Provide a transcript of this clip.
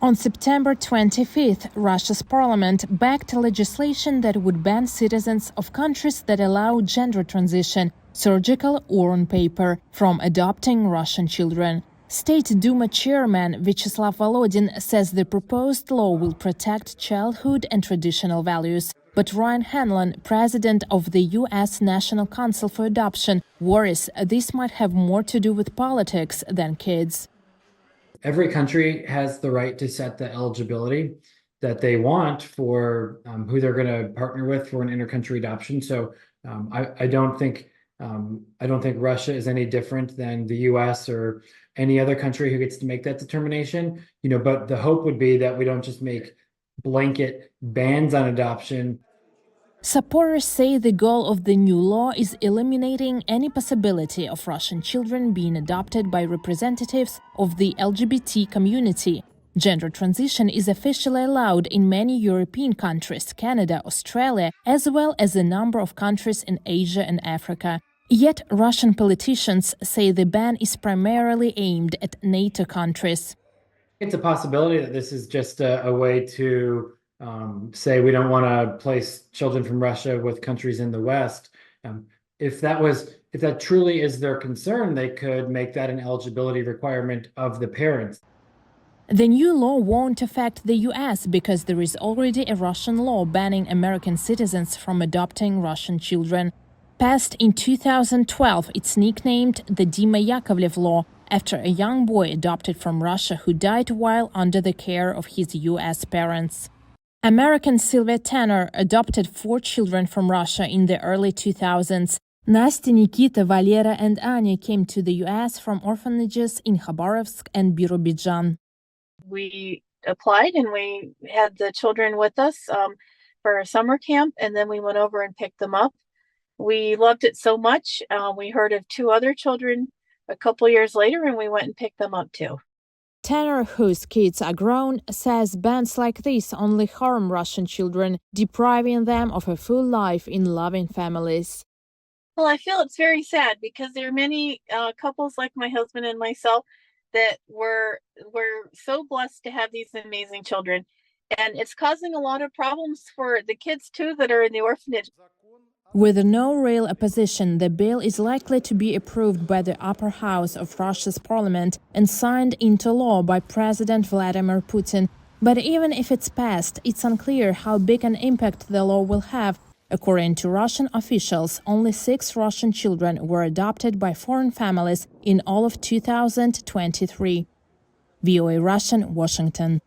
On September 25th, Russia's parliament backed legislation that would ban citizens of countries that allow gender transition, surgical or on paper, from adopting Russian children. State Duma chairman Vyacheslav Volodin says the proposed law will protect childhood and traditional values. But Ryan Hanlon, president of the U.S. National Council for Adoption, worries this might have more to do with politics than kids. Every country has the right to set the eligibility that they want for who they're going to partner with for an intercountry adoption. So I don't think Russia is any different than the U.S. or any other country who gets to make that determination. But the hope would be that we don't just make blanket bans on adoption. Supporters say the goal of the new law is eliminating any possibility of Russian children being adopted by representatives of the LGBT community. Gender transition is officially allowed in many European countries, Canada, Australia, as well as a number of countries in Asia and Africa. Yet Russian politicians say the ban is primarily aimed at NATO countries. It's a possibility that this is just a way to say we don't want to place children from Russia with countries in the West. If that truly is their concern, they could make that an eligibility requirement of the parents. The new law won't affect the U.S. because there is already a Russian law banning American citizens from adopting Russian children. Passed in 2012, it's nicknamed the Dima Yakovlev law, after a young boy adopted from Russia who died while under the care of his U.S. parents. American Sylvia Tanner adopted 4 children from Russia in the early 2000s. Nastya, Nikita, Valera and Anya came to the U.S. from orphanages in Khabarovsk and Birobidzhan. We applied and we had the children with us for a summer camp, and then we went over and picked them up. We loved it so much. We heard of 2 other children a couple years later, and we went and picked them up too. Tanner, whose kids are grown, says bans like this only harm Russian children, depriving them of a full life in loving families. Well, I feel it's very sad because there are many couples like my husband and myself that were so blessed to have these amazing children. And it's causing a lot of problems for the kids, too, that are in the orphanage. With no real opposition, the bill is likely to be approved by the upper house of Russia's parliament and signed into law by President Vladimir Putin. But even if it's passed, it's unclear how big an impact the law will have. According to Russian officials, only 6 Russian children were adopted by foreign families in all of 2023. VOA Russian, Washington.